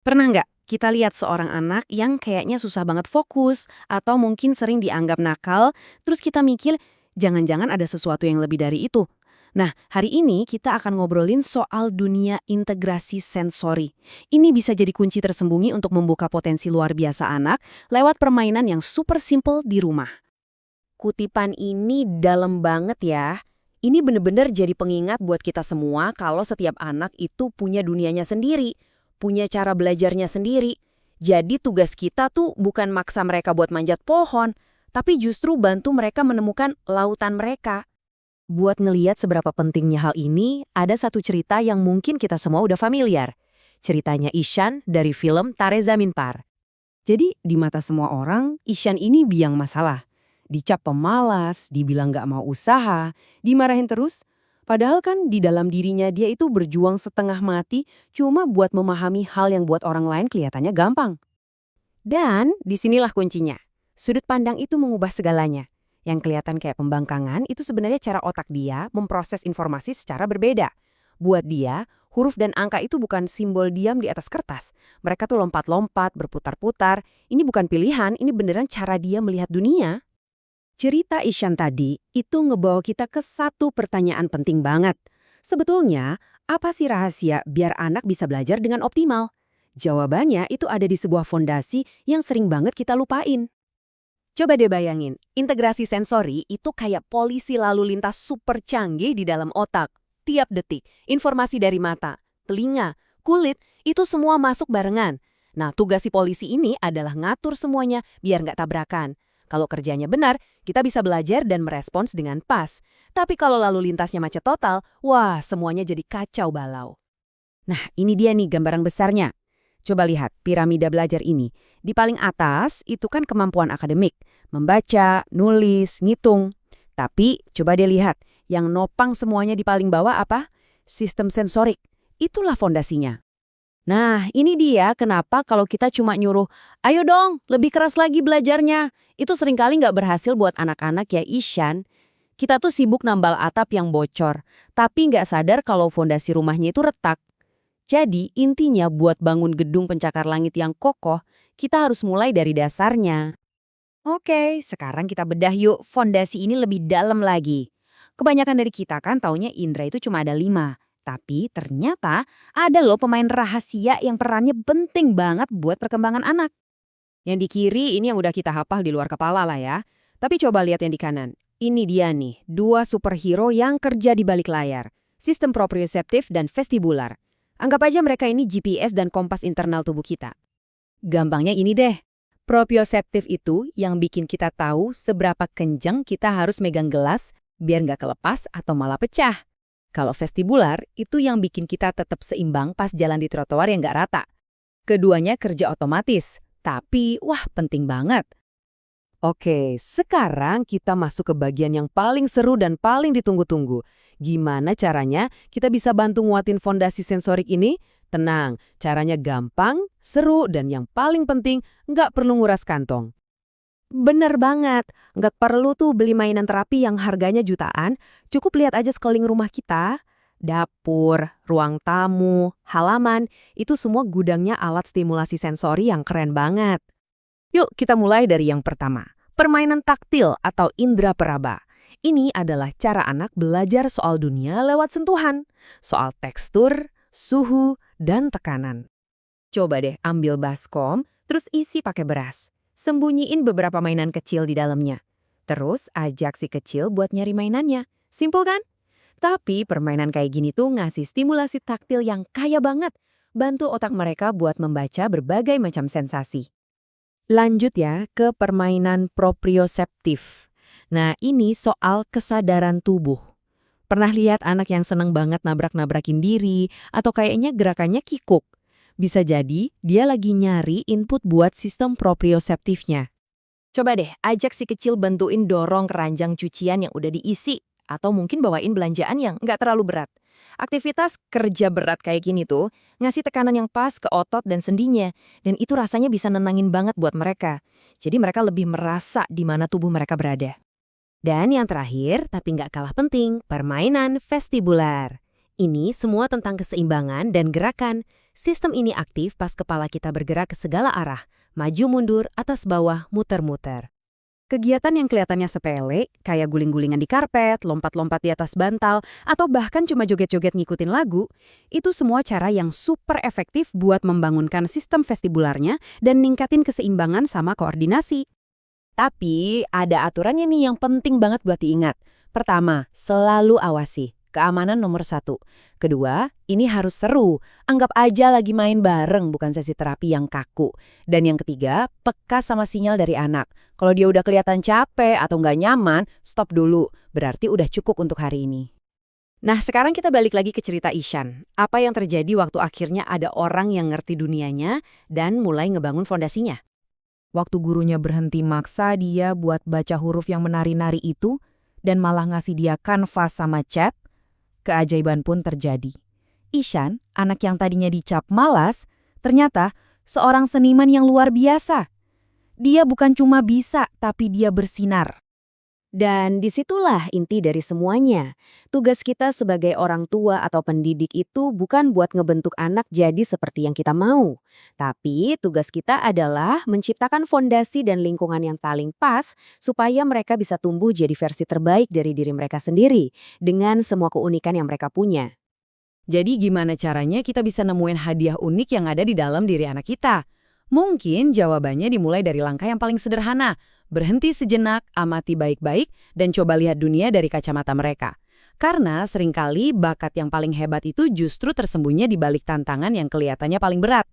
Pernah nggak kita lihat seorang anak yang kayaknya susah banget fokus atau mungkin sering dianggap nakal, terus kita mikir jangan-jangan ada sesuatu yang lebih dari itu. Nah, hari ini kita akan ngobrolin soal dunia integrasi sensori. Ini bisa jadi kunci tersembunyi untuk membuka potensi luar biasa anak lewat permainan yang super simple di rumah. Kutipan ini dalam banget ya. Ini bener-bener jadi pengingat buat kita semua kalau setiap anak itu punya dunianya sendiri, punya cara belajarnya sendiri. Jadi tugas kita tuh bukan maksa mereka buat manjat pohon, tapi justru bantu mereka menemukan lautan mereka. Buat ngeliat seberapa pentingnya hal ini, ada satu cerita yang mungkin kita semua udah familiar. Ceritanya Ishan dari film Tare Zameen Par. Jadi, di mata semua orang, Ishan ini biang masalah. Dicap pemalas, dibilang nggak mau usaha, dimarahin terus. Padahal kan di dalam dirinya dia itu berjuang setengah mati cuma buat memahami hal yang buat orang lain kelihatannya gampang. Dan disinilah kuncinya. Sudut pandang itu mengubah segalanya. Yang kelihatan kayak pembangkangan itu sebenarnya cara otak dia memproses informasi secara berbeda. Buat dia, huruf dan angka itu bukan simbol diam di atas kertas. Mereka tuh lompat-lompat, berputar-putar. Ini bukan pilihan, ini beneran cara dia melihat dunia. Cerita Ishan tadi itu ngebawa kita ke satu pertanyaan penting banget. Sebetulnya, apa sih rahasia biar anak bisa belajar dengan optimal? Jawabannya itu ada di sebuah fondasi yang sering banget kita lupain. Coba deh bayangin, integrasi sensori itu kayak polisi lalu lintas super canggih di dalam otak. Tiap detik, informasi dari mata, telinga, kulit, itu semua masuk barengan. Nah, tugas si polisi ini adalah ngatur semuanya biar nggak tabrakan. Kalau kerjanya benar, kita bisa belajar dan merespons dengan pas. Tapi kalau lalu lintasnya macet total, wah semuanya jadi kacau balau. Nah, ini dia nih gambaran besarnya. Coba lihat piramida belajar ini. Di paling atas itu kan kemampuan akademik, membaca, nulis, ngitung. Tapi coba deh lihat, yang nopang semuanya di paling bawah apa? Sistem sensorik. Itulah fondasinya. Nah, ini dia kenapa kalau kita cuma nyuruh, ayo dong, lebih keras lagi belajarnya. Itu seringkali nggak berhasil buat anak-anak ya Ishan. Kita tuh sibuk nambal atap yang bocor, tapi nggak sadar kalau fondasi rumahnya itu retak. Jadi, intinya buat bangun gedung pencakar langit yang kokoh, kita harus mulai dari dasarnya. Oke, sekarang kita bedah yuk fondasi ini lebih dalam lagi. Kebanyakan dari kita kan taunya indera itu cuma ada 5. Tapi ternyata ada loh pemain rahasia yang perannya penting banget buat perkembangan anak. Yang di kiri ini yang udah kita hafal di luar kepala lah ya. Tapi coba lihat yang di kanan. Ini dia nih, 2 superhero yang kerja di balik layar. Sistem proprioseptif dan vestibular. Anggap aja mereka ini GPS dan kompas internal tubuh kita. Gampangnya ini deh. Proprioseptif itu yang bikin kita tahu seberapa kencang kita harus megang gelas biar nggak kelepas atau malah pecah. Kalau vestibular, itu yang bikin kita tetap seimbang pas jalan di trotoar yang nggak rata. Keduanya kerja otomatis, tapi wah penting banget. Oke, sekarang kita masuk ke bagian yang paling seru dan paling ditunggu-tunggu. Gimana caranya kita bisa bantu nguatin fondasi sensorik ini? Tenang, caranya gampang, seru, dan yang paling penting, nggak perlu nguras kantong. Bener banget, nggak perlu tuh beli mainan terapi yang harganya jutaan, cukup lihat aja sekeliling rumah kita. Dapur, ruang tamu, halaman, itu semua gudangnya alat stimulasi sensori yang keren banget. Yuk kita mulai dari yang pertama, permainan taktil atau indera peraba. Ini adalah cara anak belajar soal dunia lewat sentuhan, soal tekstur, suhu, dan tekanan. Coba deh ambil baskom, terus isi pakai beras. Sembunyiin beberapa mainan kecil di dalamnya. Terus ajak si kecil buat nyari mainannya. Simpel kan? Tapi permainan kayak gini tuh ngasih stimulasi taktil yang kaya banget. Bantu otak mereka buat membaca berbagai macam sensasi. Lanjut ya ke permainan proprioseptif. Nah ini soal kesadaran tubuh. Pernah lihat anak yang seneng banget nabrak-nabrakin diri atau kayaknya gerakannya kikuk? Bisa jadi dia lagi nyari input buat sistem proprioseptifnya. Coba deh ajak si kecil bantuin dorong keranjang cucian yang udah diisi atau mungkin bawain belanjaan yang nggak terlalu berat. Aktivitas kerja berat kayak gini tuh ngasih tekanan yang pas ke otot dan sendinya dan itu rasanya bisa nenangin banget buat mereka. Jadi mereka lebih merasa di mana tubuh mereka berada. Dan yang terakhir, tapi nggak kalah penting, permainan vestibular. Ini semua tentang keseimbangan dan gerakan. Sistem ini aktif pas kepala kita bergerak ke segala arah, maju mundur, atas bawah, muter-muter. Kegiatan yang kelihatannya sepele, kayak guling-gulingan di karpet, lompat-lompat di atas bantal, atau bahkan cuma joget-joget ngikutin lagu, itu semua cara yang super efektif buat membangunkan sistem vestibularnya dan ningkatin keseimbangan sama koordinasi. Tapi ada aturannya nih yang penting banget buat diingat. Pertama, selalu awasi. Keamanan nomor 1. Kedua, ini harus seru. Anggap aja lagi main bareng, bukan sesi terapi yang kaku. Dan yang ketiga, peka sama sinyal dari anak. Kalau dia udah kelihatan capek atau nggak nyaman, stop dulu. Berarti udah cukup untuk hari ini. Nah, sekarang kita balik lagi ke cerita Ishan. Apa yang terjadi waktu akhirnya ada orang yang ngerti dunianya dan mulai ngebangun fondasinya? Waktu gurunya berhenti maksa dia buat baca huruf yang menari-nari itu dan malah ngasih dia kanvas sama cat, keajaiban pun terjadi. Ishan, anak yang tadinya dicap malas, ternyata seorang seniman yang luar biasa. Dia bukan cuma bisa, tapi dia bersinar. Dan disitulah inti dari semuanya. Tugas kita sebagai orang tua atau pendidik itu bukan buat ngebentuk anak jadi seperti yang kita mau. Tapi tugas kita adalah menciptakan fondasi dan lingkungan yang paling pas supaya mereka bisa tumbuh jadi versi terbaik dari diri mereka sendiri dengan semua keunikan yang mereka punya. Jadi gimana caranya kita bisa nemuin hadiah unik yang ada di dalam diri anak kita? Mungkin jawabannya dimulai dari langkah yang paling sederhana. Berhenti sejenak, amati baik-baik, dan coba lihat dunia dari kacamata mereka. Karena seringkali bakat yang paling hebat itu justru tersembunyi di balik tantangan yang kelihatannya paling berat.